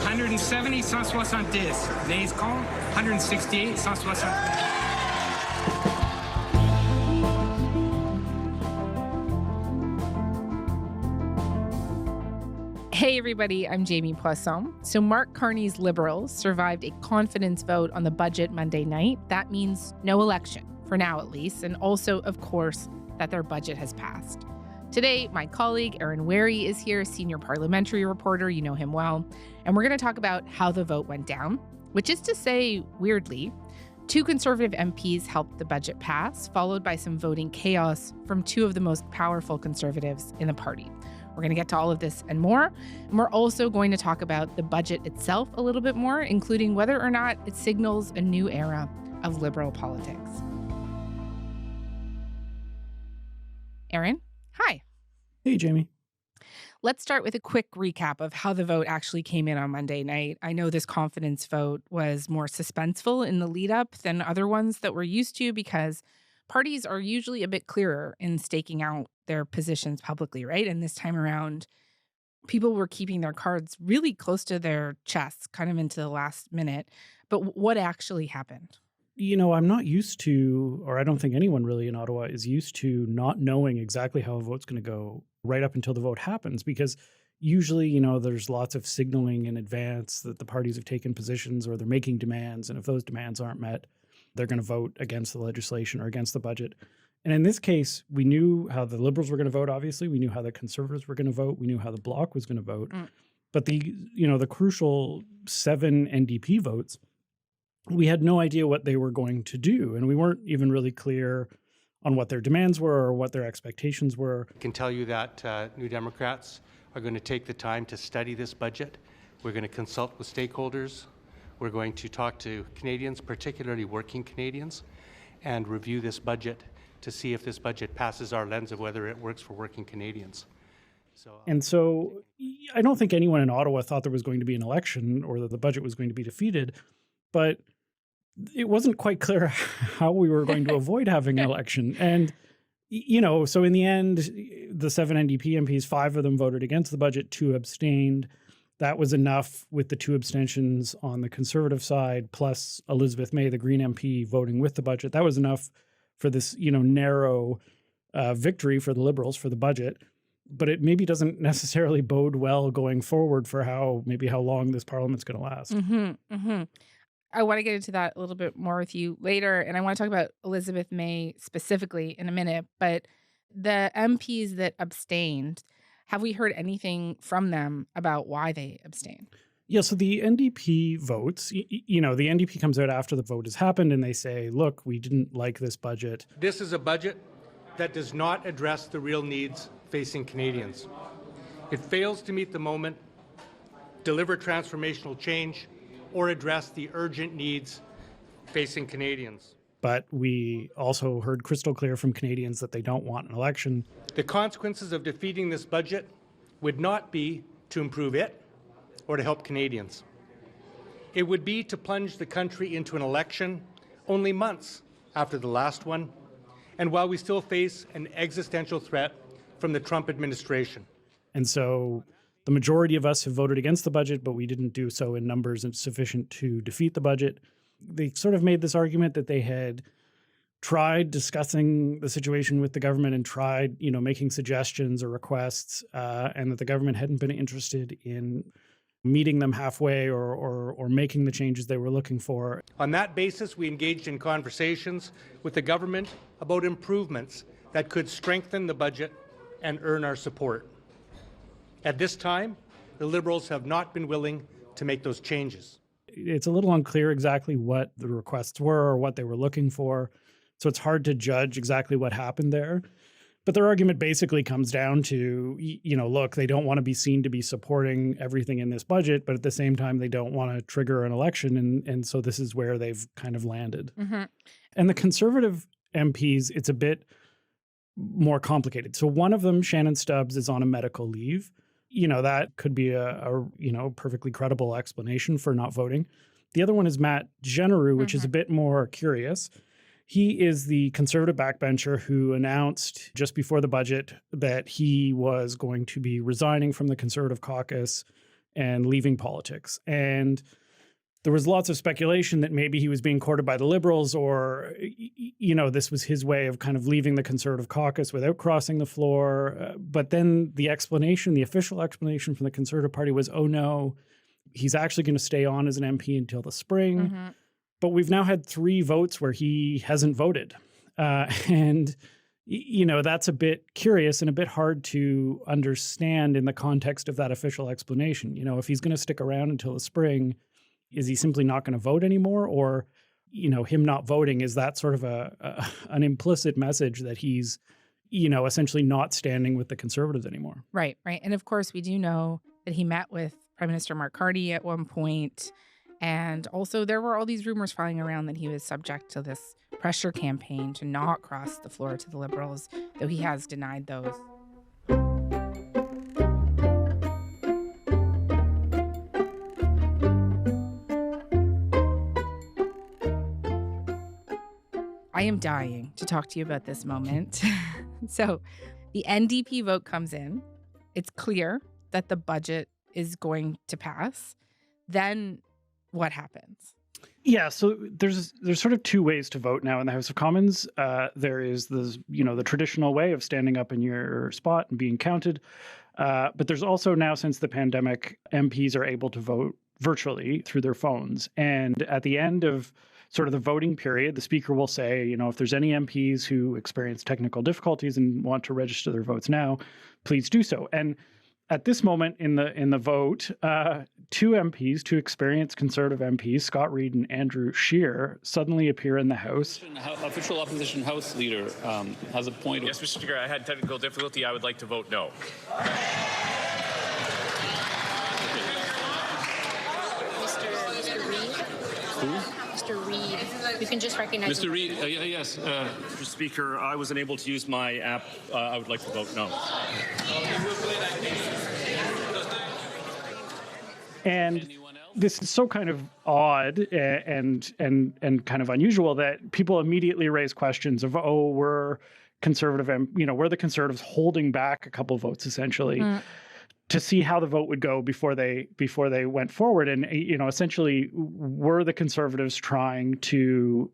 170, 170. Nays called. 168, 168. Hey everybody, I'm Jamie Poisson. So Mark Carney's Liberals survived a confidence vote on the budget Monday night. That means no election, for now at least, and also, of course, that their budget has passed. Today, my colleague Aaron Wherry is here, senior parliamentary reporter, you know him well, and we're going to talk about how the vote went down, which is to say, weirdly, 2 Conservative MPs helped the budget pass, followed by some voting chaos from 2 of the most powerful Conservatives in the party. We're going to get to all of this and more. And we're also going to talk about the budget itself a little bit more, including whether or not it signals a new era of Liberal politics. Aaron, hi. Hey, Jamie. Let's start with a quick recap of how the vote actually came in on Monday night. I know this confidence vote was more suspenseful in the lead up than other ones that we're used to because parties are usually a bit clearer in staking out their positions publicly, right? And this time around, people were keeping their cards really close to their chests, kind of into the last minute. But what actually happened? You know, I'm not used to, or I don't think anyone really in Ottawa is used to not knowing exactly how a vote's going to go right up until the vote happens, because usually, you know, there's lots of signaling in advance that the parties have taken positions or they're making demands. And if those demands aren't met, they're going to vote against the legislation or against the budget. And in this case, we knew how the Liberals were going to vote, obviously. We knew how the Conservatives were going to vote. We knew how the Bloc was going to vote. But the crucial 7 NDP votes, we had no idea what they were going to do. And we weren't even really clear on what their demands were or what their expectations were. I can tell you that New Democrats are going to take the time to study this budget. We're going to consult with stakeholders. We're going to talk to Canadians, particularly working Canadians, and review this budget to see if this budget passes our lens of whether it works for working Canadians. So I don't think anyone in Ottawa thought there was going to be an election or that the budget was going to be defeated, but it wasn't quite clear how we were going to avoid having an election. And, you know, so in the end, the 7 NDP MPs, 5 of them voted against the budget, 2 abstained. That was enough with the 2 abstentions on the Conservative side, plus Elizabeth May, the Green MP, voting with the budget. That was enough for this, narrow victory for the Liberals for the budget. But it maybe doesn't necessarily bode well going forward for how long this Parliament's going to last. I want to get into that a little bit more with you later. And I want to talk about Elizabeth May specifically in a minute. But the MPs that abstained, have we heard anything from them about why they abstained? Yeah, so the NDP votes, the NDP comes out after the vote has happened and they say, look, we didn't like this budget. This is a budget that does not address the real needs facing Canadians. It fails to meet the moment, deliver transformational change, or address the urgent needs facing Canadians. But we also heard crystal clear from Canadians that they don't want an election. The consequences of defeating this budget would not be to improve it or to help Canadians. It would be to plunge the country into an election only months after the last one, and while we still face an existential threat from the Trump administration. And so the majority of us have voted against the budget, but we didn't do so in numbers sufficient to defeat the budget. They sort of made this argument that they had tried discussing the situation with the government and tried, making suggestions or requests, and that the government hadn't been interested in meeting them halfway or making the changes they were looking for. On that basis, we engaged in conversations with the government about improvements that could strengthen the budget and earn our support. At this time, the Liberals have not been willing to make those changes. It's a little unclear exactly what the requests were or what they were looking for, so it's hard to judge exactly what happened there. But their argument basically comes down to, look, they don't want to be seen to be supporting everything in this budget, but at the same time, they don't want to trigger an election. And so this is where they've kind of landed. And the Conservative MPs, it's a bit more complicated. So one of them, Shannon Stubbs, is on a medical leave. That could be a perfectly credible explanation for not voting. The other one is Matt Genereux, which is a bit more curious. He is the Conservative backbencher who announced just before the budget that he was going to be resigning from the Conservative caucus and leaving politics. And there was lots of speculation that maybe he was being courted by the Liberals, or, this was his way of kind of leaving the Conservative caucus without crossing the floor. But then the official explanation from the Conservative Party was, oh no, he's actually going to stay on as an MP until the spring. Mm-hmm. But we've now had 3 votes where he hasn't voted. And that's a bit curious and a bit hard to understand in the context of that official explanation. If he's going to stick around until the spring, is he simply not going to vote anymore? Or, him not voting, is that sort of an implicit message that he's, essentially not standing with the Conservatives anymore? Right. And of course, we do know that he met with Prime Minister Mark Carney at one point. And also there were all these rumors flying around that he was subject to this pressure campaign to not cross the floor to the Liberals, though he has denied those. I am dying to talk to you about this moment. So the NDP vote comes in. It's clear that the budget is going to pass. Then what happens? Yeah, so there's sort of 2 ways to vote now in the House of Commons. There is the traditional way of standing up in your spot and being counted. But there's also now, since the pandemic, MPs are able to vote virtually through their phones. And at the end of sort of the voting period, the Speaker will say, if there's any MPs who experience technical difficulties and want to register their votes now, please do so. And at this moment in the vote, 2 experienced Conservative MPs, Scott Reid and Andrew Scheer, suddenly appear in the House. Official opposition House leader has a point. Yes, Mr. Speaker, I had technical difficulty. I would like to vote no. Mr. Reid? Who? Mr. Reid. You can just recognize Mr. Reid, yes. Mr. Speaker, I was unable to use my app. I would like to vote no. And this is so kind of odd and kind of unusual that people immediately raise questions of, were Conservative, were the Conservatives holding back a couple of votes essentially to see how the vote would go before they went forward. And, essentially were the Conservatives trying to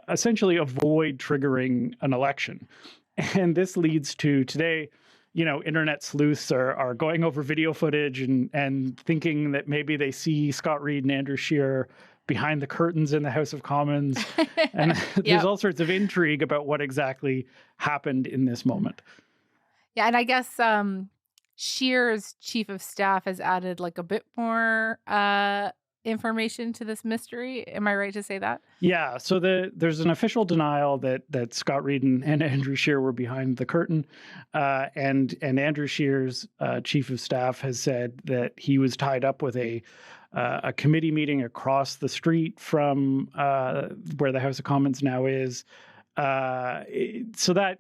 essentially avoid triggering an election. And this leads to today, internet sleuths are going over video footage and thinking that maybe they see Scott Reid and Andrew Scheer behind the curtains in the House of Commons. And there's all sorts of intrigue about what exactly happened in this moment. Yeah, and I guess Scheer's chief of staff has added like a bit more information to this mystery. Am I right to say that? Yeah. So there's an official denial that Scott Reid and Andrew Scheer were behind the curtain, and Andrew Scheer's chief of staff has said that he was tied up with a committee meeting across the street from where the House of Commons now is. So that,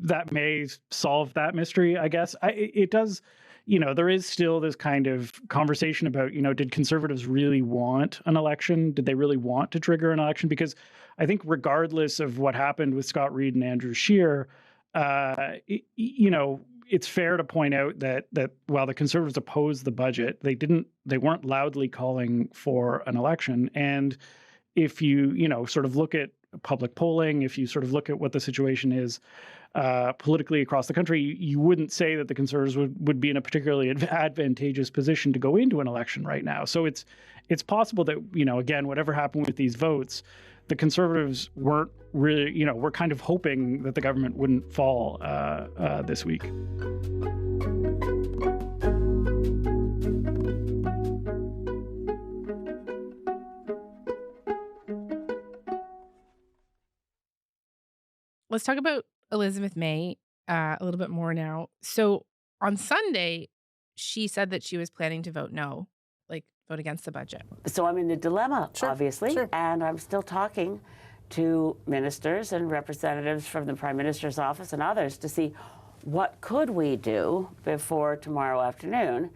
that may solve that mystery, I guess. It does, there is still this kind of conversation about, did Conservatives really want an election? Did they really want to trigger an election? Because I think regardless of what happened with Scott Reid and Andrew Scheer, it's fair to point out that while the Conservatives opposed the budget, they weren't loudly calling for an election. And if you, sort of look at public polling, if you sort of look at what the situation is politically across the country, you wouldn't say that the Conservatives would be in a particularly advantageous position to go into an election right now. So it's possible that, again, whatever happened with these votes, the Conservatives weren't really, were kind of hoping that the government wouldn't fall this week. Let's talk about Elizabeth May a little bit more now. So on Sunday, she said that she was planning to vote no, like vote against the budget. So I'm in a dilemma, obviously, and I'm still talking to ministers and representatives from the Prime Minister's office and others to see what could we do before tomorrow afternoon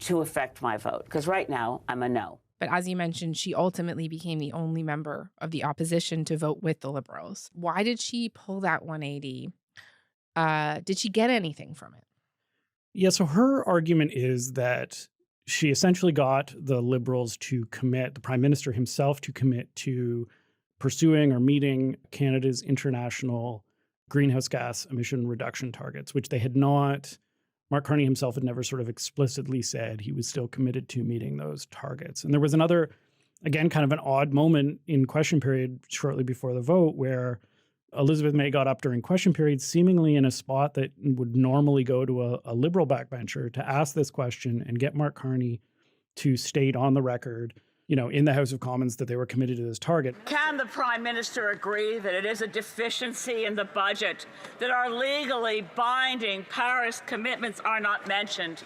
to affect my vote, because right now I'm a no. But as you mentioned, she ultimately became the only member of the opposition to vote with the Liberals. Why did she pull that 180? Did she get anything from it? Yeah, so her argument is that she essentially got the Liberals to commit, the Prime Minister himself to commit to pursuing or meeting Canada's international greenhouse gas emission reduction targets, which they had not. Mark Carney himself had never sort of explicitly said he was still committed to meeting those targets. And there was another, again, kind of an odd moment in question period shortly before the vote where Elizabeth May got up during question period, seemingly in a spot that would normally go to a Liberal backbencher, to ask this question and get Mark Carney to state on the record, in the House of Commons that they were committed to this target. Can the Prime Minister agree that it is a deficiency in the budget that our legally binding Paris commitments are not mentioned?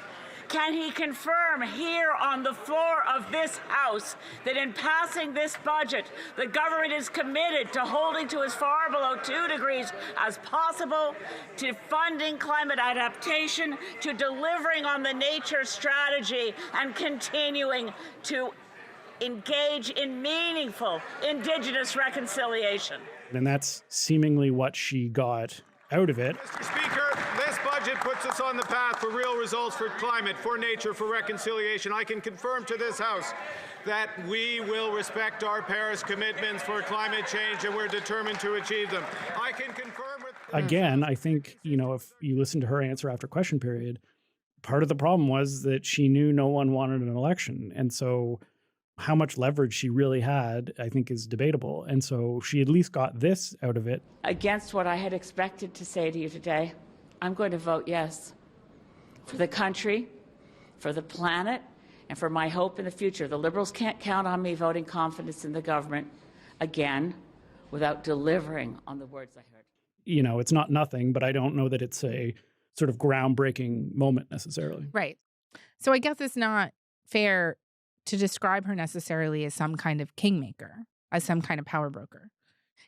Can he confirm here on the floor of this House that in passing this budget, the government is committed to holding to as far below 2 degrees as possible, to funding climate adaptation, to delivering on the nature strategy, and continuing to engage in meaningful Indigenous reconciliation? And that's seemingly what she got out of it. Mr. Speaker, this budget puts us on the path for real results for climate, for nature, for reconciliation. I can confirm to this House that we will respect our Paris commitments for climate change, and we're determined to achieve them. I can confirm with... Again, I think, if you listen to her answer after question period, part of the problem was that she knew no one wanted an election. And so how much leverage she really had, I think, is debatable. And so she at least got this out of it. Against what I had expected to say to you today, I'm going to vote yes. For the country, for the planet, and for my hope in the future. The Liberals can't count on me voting confidence in the government again without delivering on the words I heard. It's not nothing, but I don't know that it's a sort of groundbreaking moment necessarily. Right. So I guess it's not fair to describe her necessarily as some kind of kingmaker, as some kind of power broker.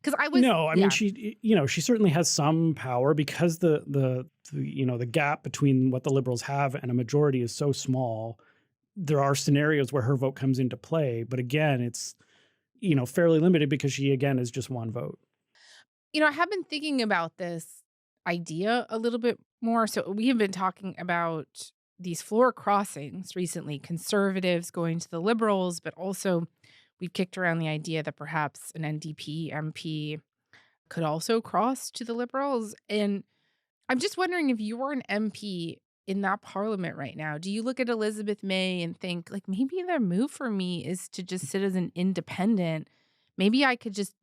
Because she certainly has some power because the gap between what the Liberals have and a majority is so small. There are scenarios where her vote comes into play, but again, it's fairly limited because she again is just one vote. I have been thinking about this idea a little bit more. So we have been talking about these floor crossings recently, Conservatives going to the Liberals, but also we've kicked around the idea that perhaps an NDP MP could also cross to the Liberals. And I'm just wondering, if you were an MP in that parliament right now, do you look at Elizabeth May and think, like, maybe their move for me is to just sit as an independent? Maybe I could just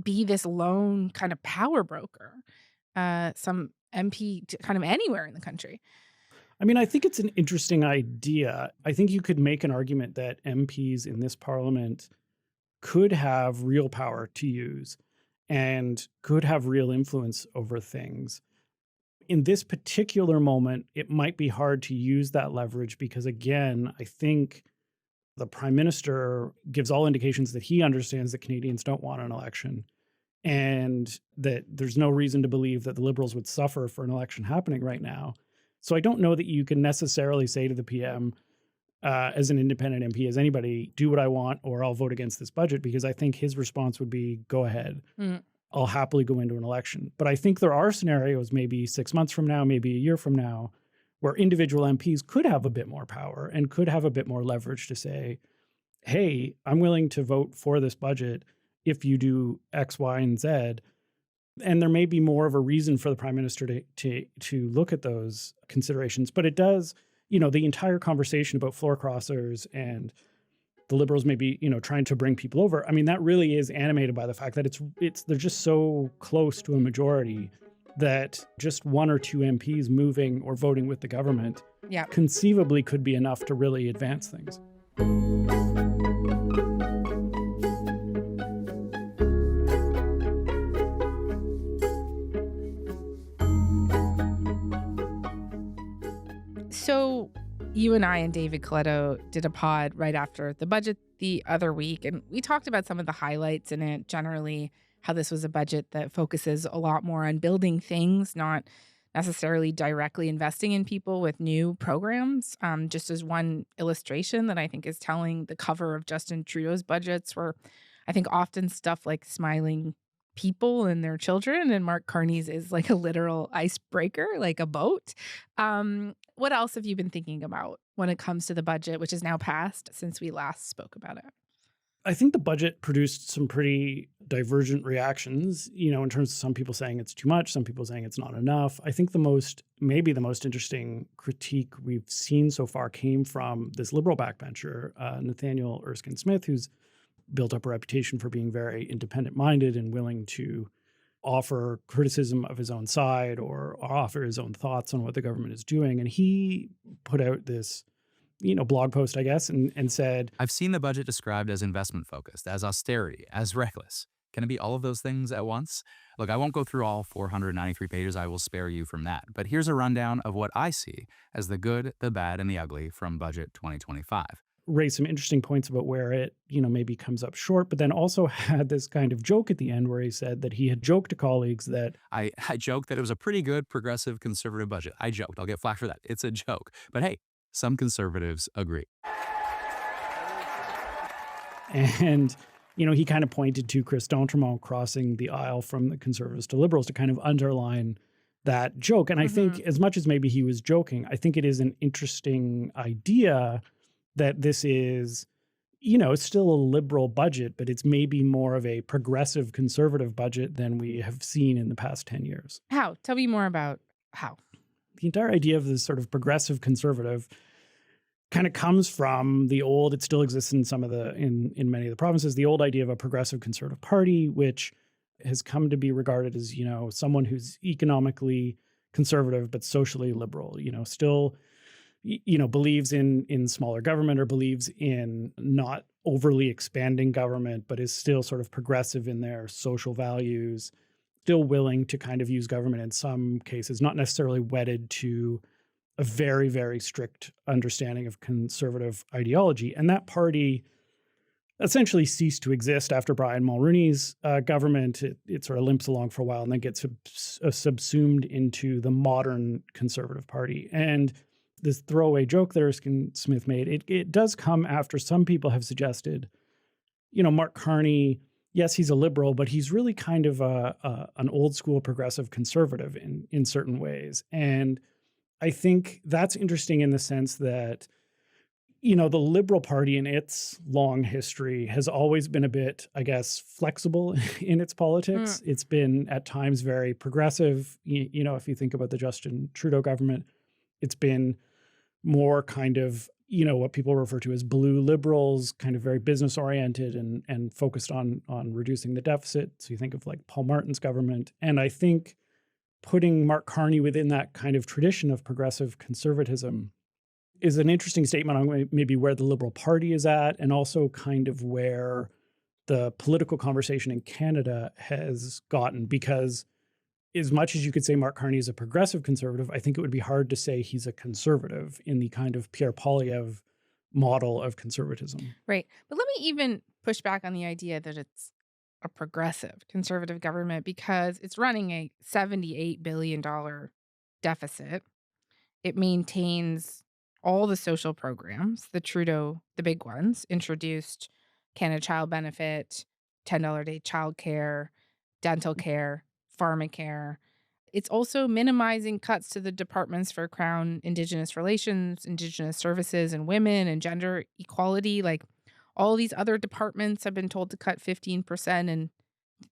be this lone kind of power broker, some MP kind of anywhere in the country. I mean, I think it's an interesting idea. I think you could make an argument that MPs in this parliament could have real power to use and could have real influence over things. In this particular moment, it might be hard to use that leverage because, again, I think the Prime Minister gives all indications that he understands that Canadians don't want an election and that there's no reason to believe that the Liberals would suffer for an election happening right now. So I don't know that you can necessarily say to the PM, as an independent MP, as anybody, do what I want or I'll vote against this budget, because I think his response would be, go ahead. I'll happily go into an election. But I think there are scenarios, maybe 6 months from now, maybe a year from now, where individual MPs could have a bit more power and could have a bit more leverage to say, hey, I'm willing to vote for this budget if you do X, Y, and Z. And there may be more of a reason for the Prime Minister to look at those considerations. But it does, the entire conversation about floor crossers and the Liberals maybe, trying to bring people over. I mean, that really is animated by the fact that they're just so close to a majority that just one or two MPs moving or voting with the government conceivably could be enough to really advance things. So you and I and David Coletto did a pod right after the budget the other week, and we talked about some of the highlights in it, generally how this was a budget that focuses a lot more on building things, not necessarily directly investing in people with new programs. Just as one illustration that I think is telling, the cover of Justin Trudeau's budgets were, I think, often stuff like smiling people and their children, and Mark Carney's is like a literal icebreaker, like a boat. What else have you been thinking about when it comes to the budget, which is now passed since we last spoke about it? I think the budget produced some pretty divergent reactions, in terms of some people saying it's too much, some people saying it's not enough. I think maybe the most interesting critique we've seen so far came from this Liberal backbencher, Nathaniel Erskine Smith, who's built up a reputation for being very independent-minded and willing to offer criticism of his own side or offer his own thoughts on what the government is doing. And he put out this blog post, I guess, and said, I've seen the budget described as investment-focused, as austerity, as reckless. Can it be all of those things at once? Look, I won't go through all 493 pages. I will spare you from that. But here's a rundown of what I see as the good, the bad, and the ugly from Budget 2025. Raised some interesting points about where it, maybe comes up short, but then also had this kind of joke at the end where he said that he had joked to colleagues that... I joked that it was a pretty good progressive conservative budget. I joked. I'll get flack for that. It's a joke. But hey, some conservatives agree. And, he kind of pointed to Chris D'Entremont crossing the aisle from the Conservatives to Liberals to kind of underline that joke. And I think as much as maybe he was joking, I think it is an interesting idea that this is, it's still a Liberal budget, but it's maybe more of a progressive conservative budget than we have seen in the past 10 years. How? Tell me more about how. The entire idea of this sort of progressive conservative kind of comes from the old, it still exists in in many of the provinces, the old idea of a progressive conservative party, which has come to be regarded as, someone who's economically conservative, but socially liberal, still, believes in smaller government or believes in not overly expanding government, but is still sort of progressive in their social values, still willing to kind of use government in some cases, not necessarily wedded to a very, very strict understanding of conservative ideology. And that party essentially ceased to exist after Brian Mulroney's government. It sort of limps along for a while and then gets subsumed into the modern Conservative Party. And this throwaway joke that Erskine Smith made, it does come after some people have suggested, Mark Carney, yes, he's a Liberal, but he's really kind of an old school progressive conservative in certain ways. And I think that's interesting in the sense that, the Liberal Party in its long history has always been a bit, I guess, flexible in its politics. It's been at times very progressive. If you think about the Justin Trudeau government, it's been more kind of, what people refer to as blue liberals, kind of very business oriented and focused on reducing the deficit. So you think of like Paul Martin's government. And I think putting Mark Carney within that kind of tradition of progressive conservatism is an interesting statement on maybe where the Liberal Party is at and also kind of where the political conversation in Canada has gotten. Because as much as you could say Mark Carney is a progressive conservative, I think it would be hard to say he's a conservative in the kind of Pierre Poilievre model of conservatism. Right. But let me even push back on the idea that it's a progressive conservative government because it's running a $78 billion deficit. It maintains all the social programs, the big ones, introduced Canada Child Benefit, $10 a day childcare, dental care, pharmacare. It's also minimizing cuts to the departments for Crown Indigenous Relations, Indigenous Services and Women and Gender Equality. Like all these other departments have been told to cut 15% and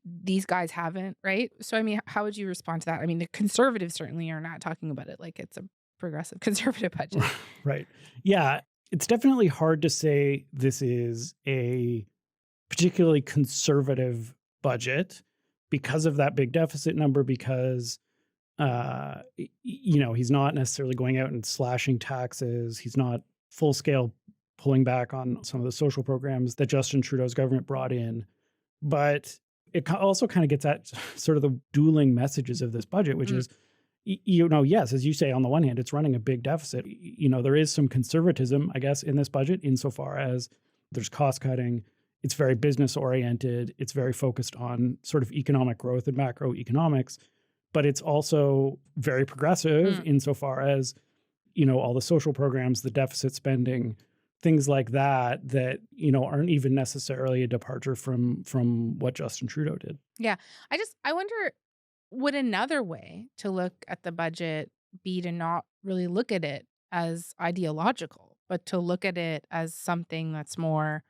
these guys haven't, right? So, I mean, how would you respond to that? I mean, the Conservatives certainly are not talking about it like it's a progressive conservative budget. Right. Yeah. It's definitely hard to say this is a particularly conservative budget because of that big deficit number, because, he's not necessarily going out and slashing taxes. He's not full scale pulling back on some of the social programs that Justin Trudeau's government brought in. But it also kind of gets at sort of the dueling messages of this budget, which is, yes, as you say, on the one hand, it's running a big deficit. There is some conservatism, I guess, in this budget insofar as there's cost cutting. It's very business oriented. It's very focused on sort of economic growth and macroeconomics, but it's also very progressive insofar as, all the social programs, the deficit spending, things like that, aren't even necessarily a departure from what Justin Trudeau did. Yeah. I wonder, would another way to look at the budget be to not really look at it as ideological, but to look at it as something that's more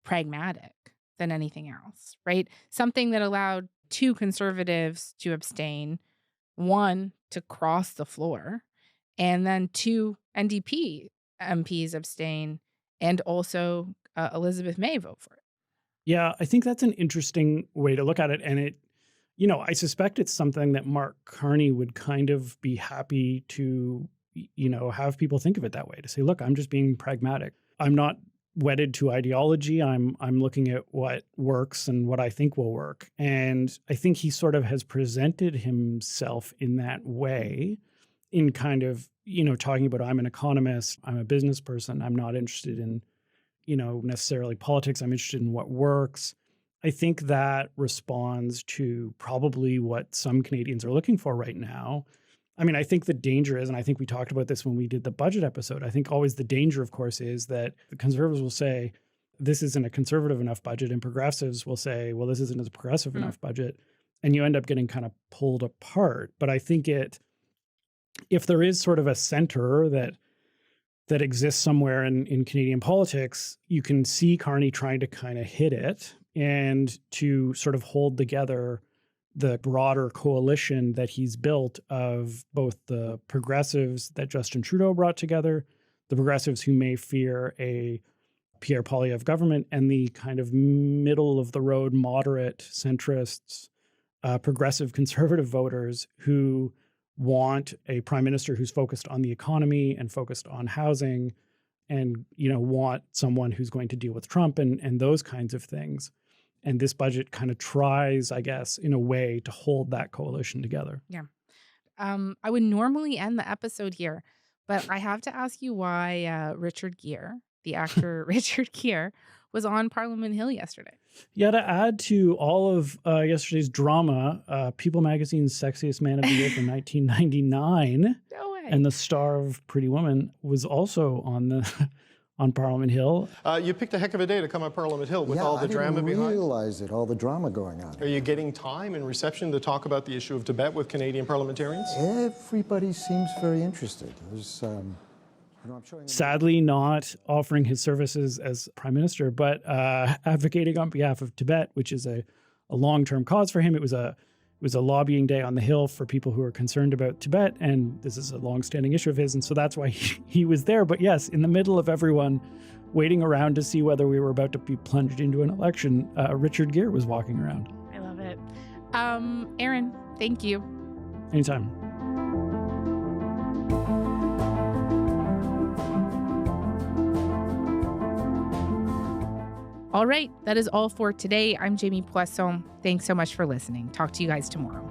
pragmatic than anything else, right? Something that allowed 2 Conservatives to abstain, 1 to cross the floor, and then 2 NDP MPs abstain, and also Elizabeth May vote for it. Yeah, I think that's an interesting way to look at it. And I suspect it's something that Mark Carney would kind of be happy to, have people think of it that way, to say, look, I'm just being pragmatic. I'm not wedded to ideology. I'm looking at what works and what I think will work. And I think he sort of has presented himself in that way, in kind of, talking about, I'm an economist, I'm a business person, I'm not interested in, necessarily politics, I'm interested in what works. I think that responds to probably what some Canadians are looking for right now. I mean, I think the danger is, and I think we talked about this when we did the budget episode, I think always the danger, of course, is that the Conservatives will say, this isn't a conservative enough budget, and progressives will say, well, this isn't a progressive enough budget, and you end up getting kind of pulled apart. But I think if there is sort of a center that exists somewhere in Canadian politics, you can see Carney trying to kind of hit it and to sort of hold together the broader coalition that he's built of both the progressives that Justin Trudeau brought together, the progressives who may fear a Pierre Poilievre government, and the kind of middle of the road, moderate centrists, progressive conservative voters who want a prime minister who's focused on the economy and focused on housing, and want someone who's going to deal with Trump and those kinds of things. And this budget kind of tries, I guess, in a way, to hold that coalition together. Yeah. I would normally end the episode here, but I have to ask you why Richard Gere, the actor Richard Gere, was on Parliament Hill yesterday. Yeah, to add to all of yesterday's drama, People Magazine's Sexiest Man of the Year from 1999, No way. and the star of Pretty Woman was also on Parliament Hill. You picked a heck of a day to come on Parliament Hill with all the drama behind. I didn't realize it, all the drama going on. Are you getting time and reception to talk about the issue of Tibet with Canadian parliamentarians? Everybody seems very interested. There's, I'm showing Sadly, not offering his services as prime minister, but advocating on behalf of Tibet, which is a long-term cause for him. It was a lobbying day on the Hill for people who are concerned about Tibet, and this is a long-standing issue of his, and so that's why he was there. But yes, in the middle of everyone waiting around to see whether we were about to be plunged into an election, Richard Gere was walking around. I love it. Aaron, thank you. Anytime. All right, that is all for today. I'm Jamie Poisson. Thanks so much for listening. Talk to you guys tomorrow.